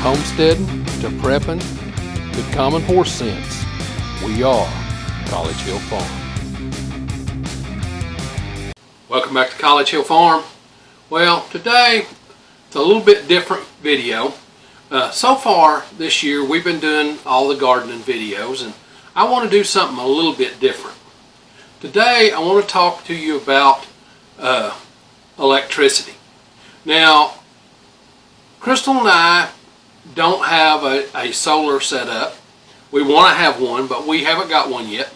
homesteading to prepping to common horse sense, we are College Hill Farm. Welcome back to College Hill Farm. Well, today it's a little bit different video. So far this year we've been doing all the gardening videos, and I want to do something a little bit different. Today I want to talk to you about electricity. Now, Crystal and I don't have a solar set up. We want to have one, but we haven't got one yet.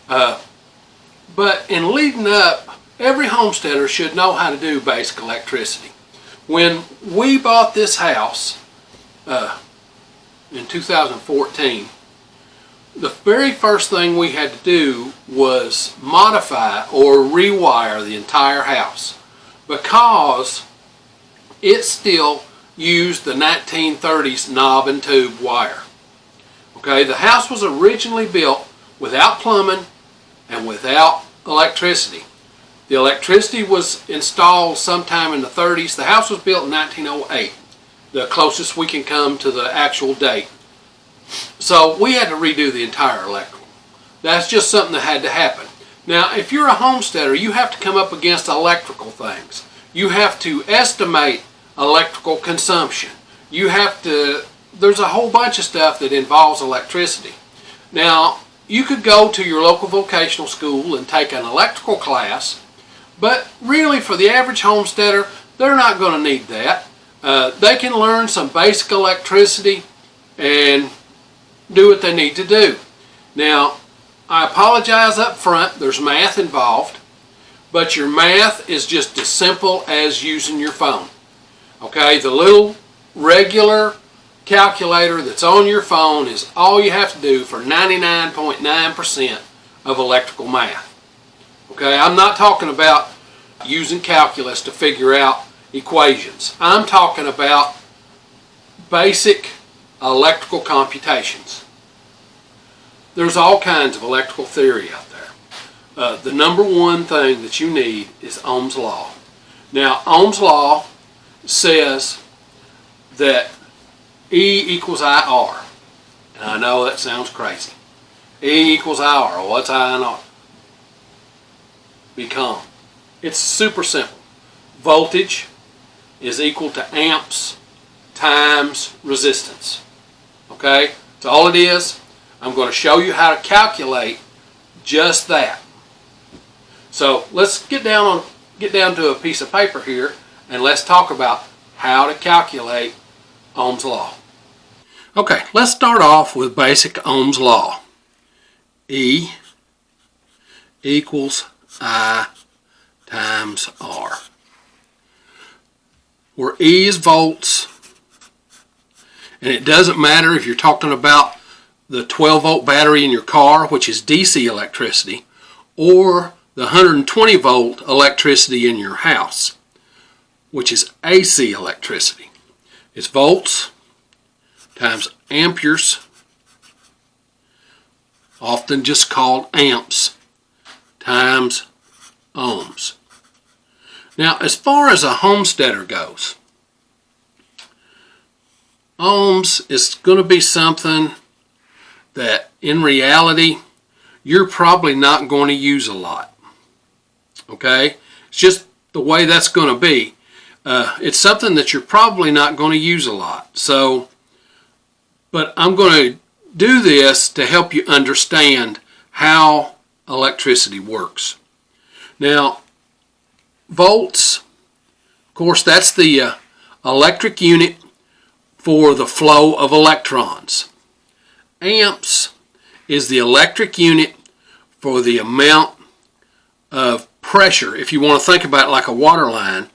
But in leading up, every homesteader should know how to do basic electricity. When we bought this house in 2014, the very first thing we had to do was modify or rewire the entire house, because it still used the 1930s knob and tube wire. Okay, the house was originally built without plumbing and without electricity. The electricity was installed sometime in the 30s. The house was built in 1908, the closest we can come to the actual date. So we had to redo the entire electrical. That's just something that had to happen. Now, if you're a homesteader, you have to come up against electrical things. You have to estimate electrical consumption. You have to, there's a whole bunch of stuff that involves electricity. Now, you could go to your local vocational school and take an electrical class, but really for the average homesteader, they're not going to need that. They can learn some basic electricity and do what they need to do. Now, I apologize up front, there's math involved, but your math is just as simple as using your phone. Okay, the little regular calculator that's on your phone is all you have to do for 99.9% of electrical math. Okay, I'm not talking about using calculus to figure out equations. I'm talking about basic electrical computations. There's all kinds of electrical theory out there. The number one thing that you need is Ohm's law. Now, Ohm's law says that E equals IR. And I know that sounds crazy. E equals IR. Well, what's I and R become? It's super simple. Voltage is equal to amps times resistance. Okay? That's all it is. I'm going to show you how to calculate just that. So let's get down to a piece of paper here, and let's talk about how to calculate Ohm's law. Okay, let's start off with basic Ohm's law. E equals I times R, where E is volts, and it doesn't matter if you're talking about the 12-volt battery in your car, which is DC electricity, or the 120-volt electricity in your house, which is AC electricity. It's volts times amperes, often just called amps, times ohms. Now, as far as a homesteader goes, ohms is going to be something that in reality you're probably not going to use a lot. Okay? It's just the way that's going to be. It's something that you're probably not going to use a lot. So, but I'm going to do this to help you understand how electricity works. Now, volts, of course, that's the electric unit for the flow of electrons. Amps is the electric unit for the amount of pressure, if you want to think about it like a water line.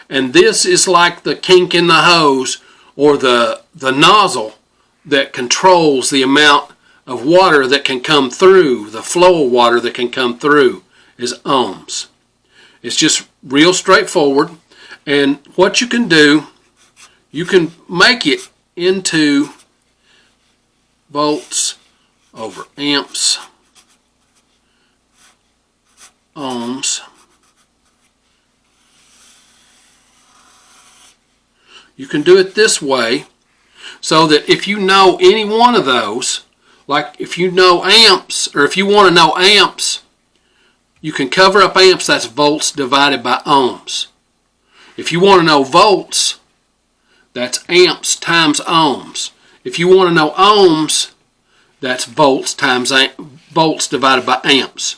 And this is like the kink in the hose, or the nozzle that controls the amount of water that can come through, the flow of water that can come through, is ohms. It's just real straightforward. And what you can do, you can make it into volts over amps, ohms. You can do it this way. So that if you know any one of those, like if you know amps, or if you want to know amps, you can cover up amps, that's volts divided by ohms. If you want to know volts, that's amps times ohms. If you want to know ohms, that's volts divided by amps.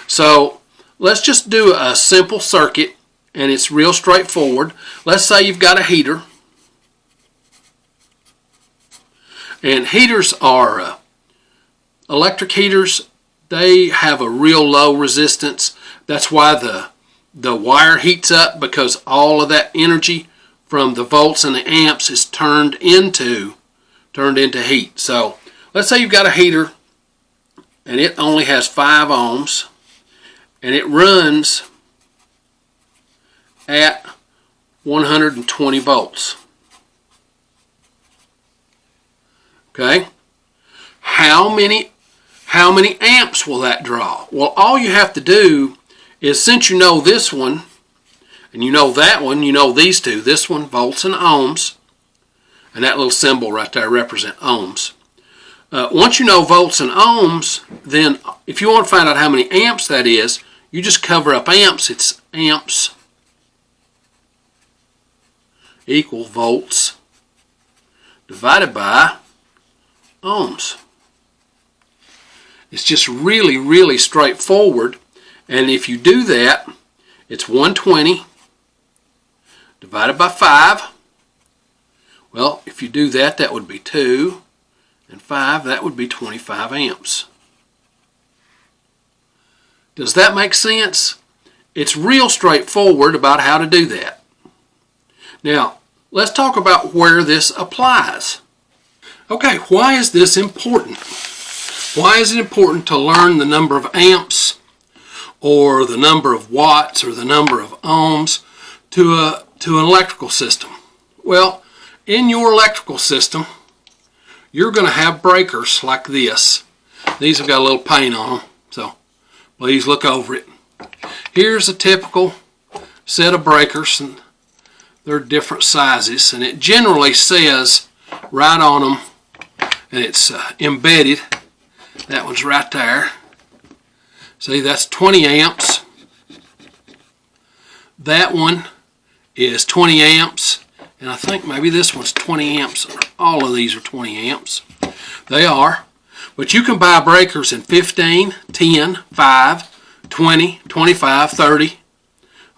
So let's just do a simple circuit, and it's real straightforward. Let's say you've got a heater. And heaters are electric heaters. They have a real low resistance. That's why the wire heats up, because all of that energy from the volts and the amps is turned into heat. So let's say you've got a heater and it only has 5 ohms and it runs at 120 volts. Okay? How many amps will that draw? Well, all you have to do is, since you know this one, and you know that one, you know these two, this one, volts and ohms, and that little symbol right there represents ohms. Once you know volts and ohms, then if you want to find out how many amps that is, you just cover up amps. It's amps equal volts divided by ohms. It's just really, really straightforward. And if you do that, it's 120 divided by 5. Well, if you do that, that would be 2. And 5, that would be 25 amps. Does that make sense? It's real straightforward about how to do that. Now, let's talk about where this applies. Okay, why is this important? Why is it important to learn the number of amps or the number of watts or the number of ohms to an electrical system? Well, in your electrical system, you're going to have breakers like this. These have got a little paint on them, so please look over it. Here's a typical set of breakers, and they're different sizes, and it generally says right on them, and it's embedded. That one's right there. See, that's 20 amps. That one is 20 amps. And I think maybe this one's 20 amps. All of these are 20 amps. They are. But you can buy breakers in 15, 10, 5, 20, 25, 30.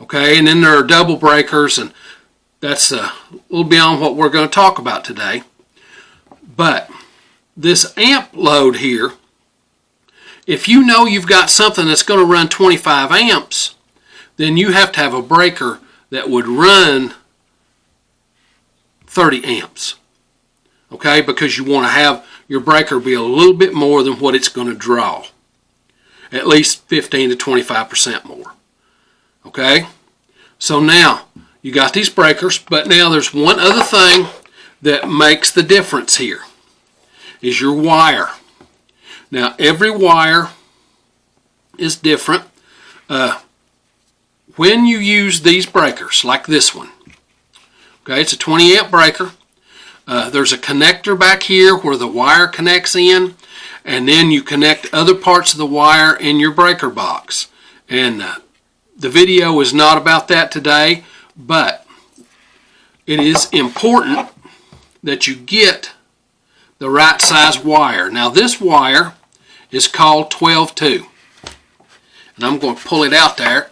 Okay, and then there are double breakers, and that's a little beyond what we're going to talk about today. But this amp load here, if you know you've got something that's going to run 25 amps, then you have to have a breaker that would run 30 amps. Okay, because you want to have your breaker be a little bit more than what it's going to draw. At least 15 to 25% more. Okay, so now you got these breakers, but now there's one other thing that makes the difference here, is your wire. Now, every wire is different. When you use these breakers, like this one, okay, it's a 20 amp breaker. There's a connector back here where the wire connects in, and then you connect other parts of the wire in your breaker box. And the video is not about that today, but it is important that you get the right size wire. Now, this wire is called 12-2, and I'm going to pull it out there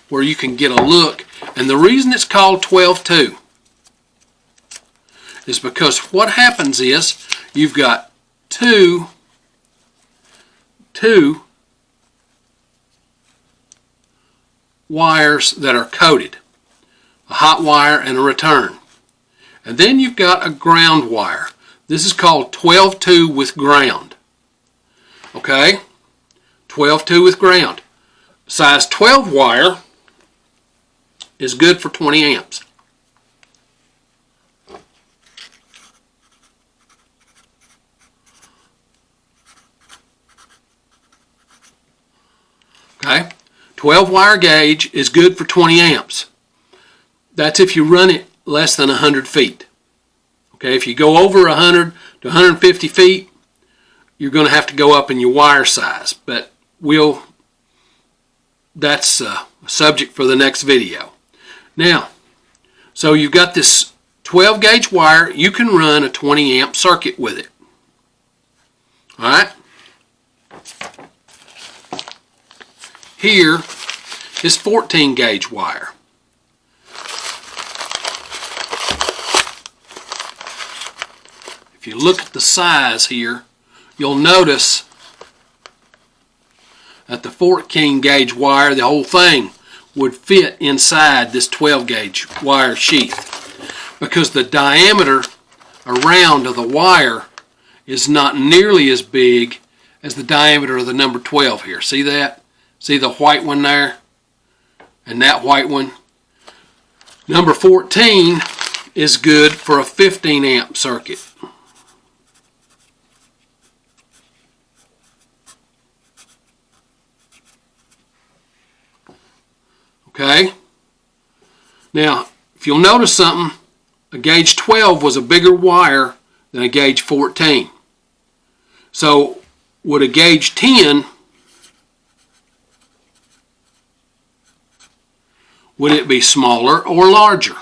where you can get a look. And the reason it's called 12-2 is because what happens is you've got two wires that are coated, a hot wire and a return, and then you've got a ground wire. This is called 12-2 with ground. Okay, 12-2 with ground. Size 12 wire is good for 20 amps. Okay, 12 wire gauge is good for 20 amps. That's if you run it less than 100 feet. Okay, if you go over 100 to 150 feet, you're going to have to go up in your wire size. But that's a subject for the next video. Now, so you've got this 12 gauge wire. You can run a 20 amp circuit with it. Alright? Here is 14 gauge wire. If you look at the size here, you'll notice that the 14 gauge wire, the whole thing, would fit inside this 12 gauge wire sheath, because the diameter around of the wire is not nearly as big as the diameter of the number 12 here. See that? See the white one there? And that white one? Number 14 is good for a 15 amp circuit. Okay? Now, if you'll notice something, a gauge 12 was a bigger wire than a gauge 14. So, would a gauge 10, would it be smaller or larger?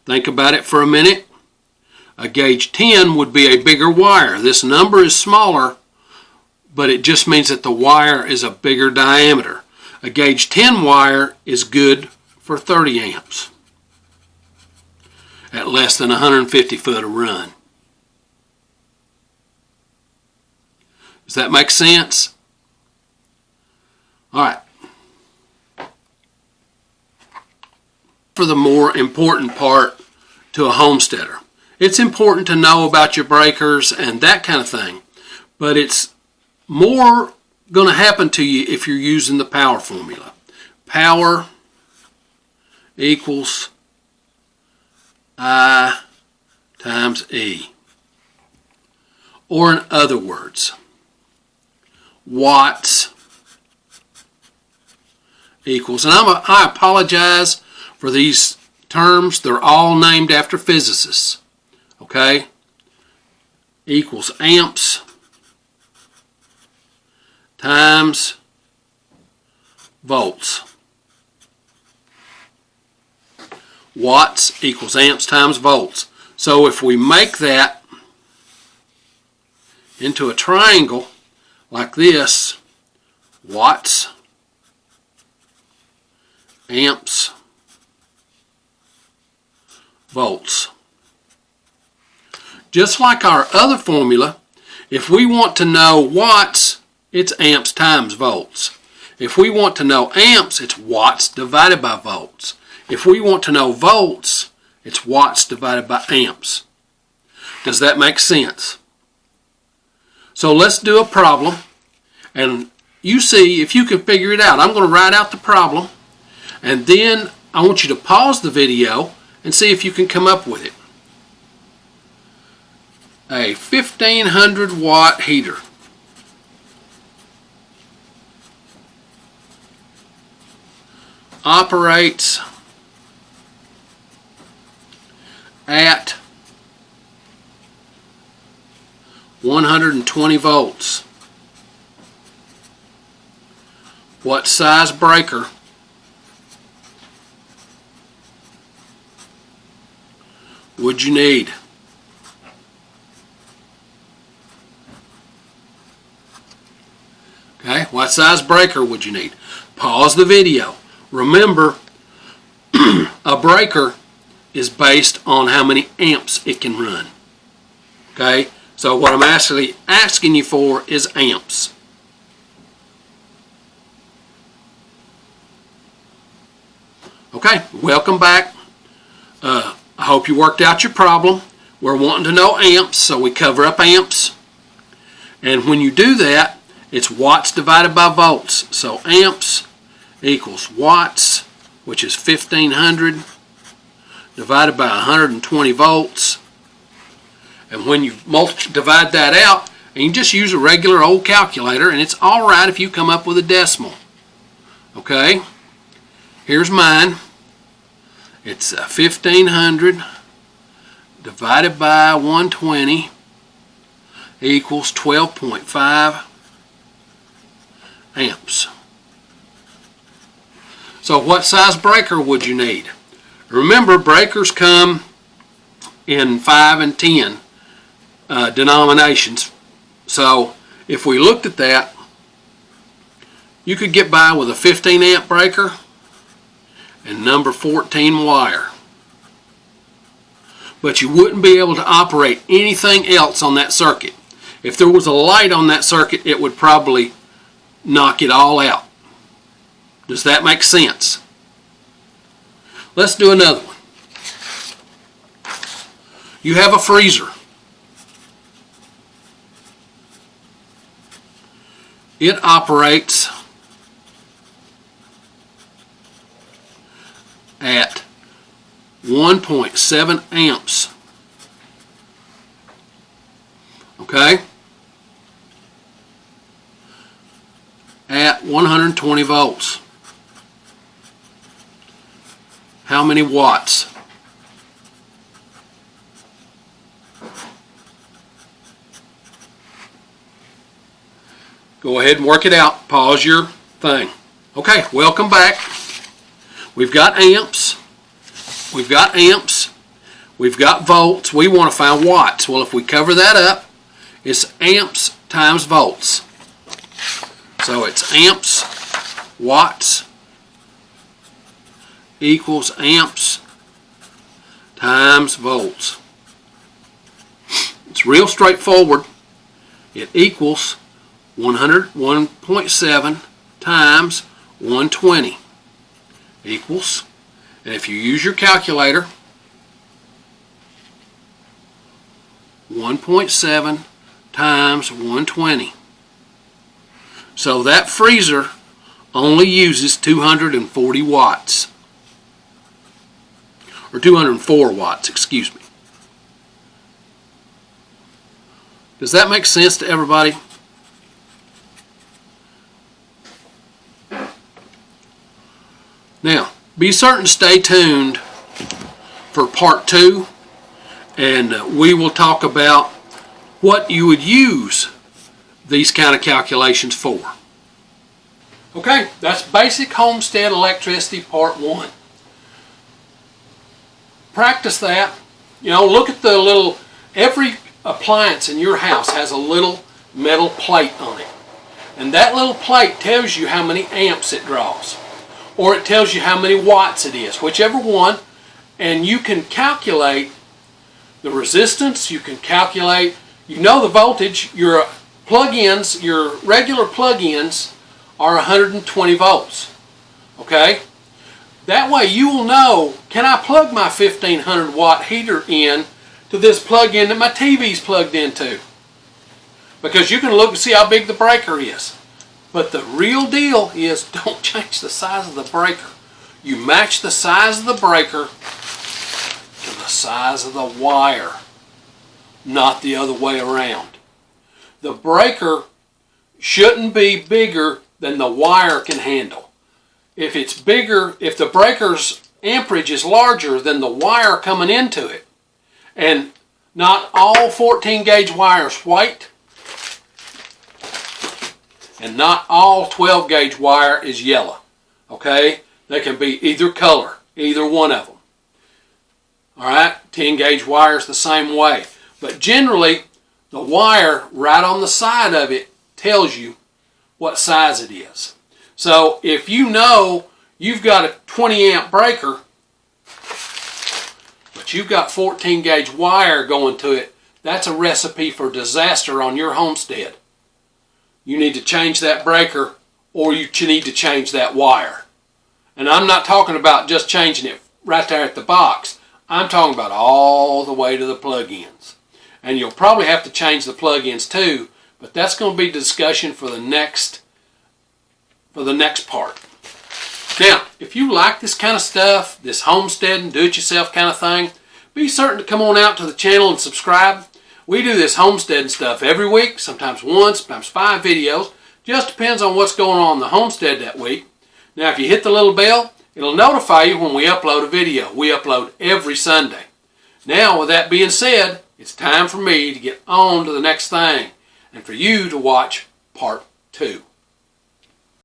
Think about it for a minute. A gauge 10 would be a bigger wire. This number is smaller, but it just means that the wire is a bigger diameter. A gauge 10 wire is good for 30 amps at less than 150 foot of run. Does that make sense? Alright. For the more important part to a homesteader. It's important to know about your breakers and that kind of thing, but it's more going to happen to you if you're using the power formula. Power equals I times E. Or in other words, watts equals, and I apologize for these terms, they're all named after physicists, okay, equals amps times volts. Watts equals amps times volts. So if we make that into a triangle like this, watts, amps, volts. Just like our other formula, if we want to know watts, it's amps times volts. If we want to know amps, it's watts divided by volts. If we want to know volts, it's watts divided by amps. Does that make sense? So let's do a problem, and you see if you can figure it out. I'm going to write out the problem, and then I want you to pause the video and see if you can come up with it. A 1500 watt heater. Operates at 120 volts. What size breaker would you need? Okay, what size breaker would you need? Pause the video. Remember, a breaker is based on how many amps it can run. Okay, so what I'm actually asking you for is amps. Okay, welcome back. I hope you worked out your problem. We're wanting to know amps, so we cover up amps. And when you do that, it's watts divided by volts. So amps equals watts, which is 1500, divided by 120 volts. And when you divide that out, and you just use a regular old calculator, and it's all right if you come up with a decimal. Okay? Here's mine. It's 1500 divided by 120 equals 12.5 amps. So what size breaker would you need? Remember, breakers come in 5 and 10 denominations. So if we looked at that, you could get by with a 15 amp breaker and number 14 wire. But you wouldn't be able to operate anything else on that circuit. If there was a light on that circuit, it would probably knock it all out. Does that make sense? Let's do another one. You have a freezer. It operates at 1.7 amps. Okay? At 120 volts. How many watts? Go ahead and work it out. Pause your thing. Okay, welcome back. We've got amps. We've got amps. We've got volts. We want to find watts. Well, if we cover that up, it's amps times volts. So it's amps, watts, equals amps times volts. It's real straightforward. It equals 101.7 times 120 equals, and if you use your calculator, 1.7 times 120. So that freezer only uses 240 watts. Or 204 watts, excuse me. Does that make sense to everybody? Now, be certain to stay tuned for part 2, and we will talk about what you would use these kind of calculations for. Okay, that's basic homestead electricity part 1. Practice that. You know, look at the little, every appliance in your house has a little metal plate on it. And that little plate tells you how many amps it draws. Or it tells you how many watts it is, whichever one. And you can calculate the resistance, you can calculate, you know the voltage. Your plug-ins, your regular plug-ins are 120 volts. Okay? That way you will know, can I plug my 1500 watt heater in to this plug-in that my TV's plugged into? Because you can look and see how big the breaker is. But the real deal is, don't change the size of the breaker. You match the size of the breaker to the size of the wire, not the other way around. The breaker shouldn't be bigger than the wire can handle. If it's bigger, if the breaker's amperage is larger than the wire coming into it, and not all 14 gauge wires white, and not all 12 gauge wire is yellow. Okay? They can be either color, either one of them. Alright? 10 gauge wire is the same way. But generally, the wire right on the side of it tells you what size it is. So if you know you've got a 20 amp breaker, but you've got 14 gauge wire going to it, that's a recipe for disaster on your homestead. You need to change that breaker, or you need to change that wire. And I'm not talking about just changing it right there at the box. I'm talking about all the way to the plug-ins. And you'll probably have to change the plug-ins too, but that's going to be discussion for the next part. Now, if you like this kind of stuff, this homestead and do-it-yourself kind of thing, be certain to come on out to the channel and subscribe. We do this homestead stuff every week, sometimes 1, sometimes 5 videos. Just depends on what's going on in the homestead that week. Now, if you hit the little bell, it'll notify you when we upload a video. We upload every Sunday. Now, with that being said, it's time for me to get on to the next thing and for you to watch part 2.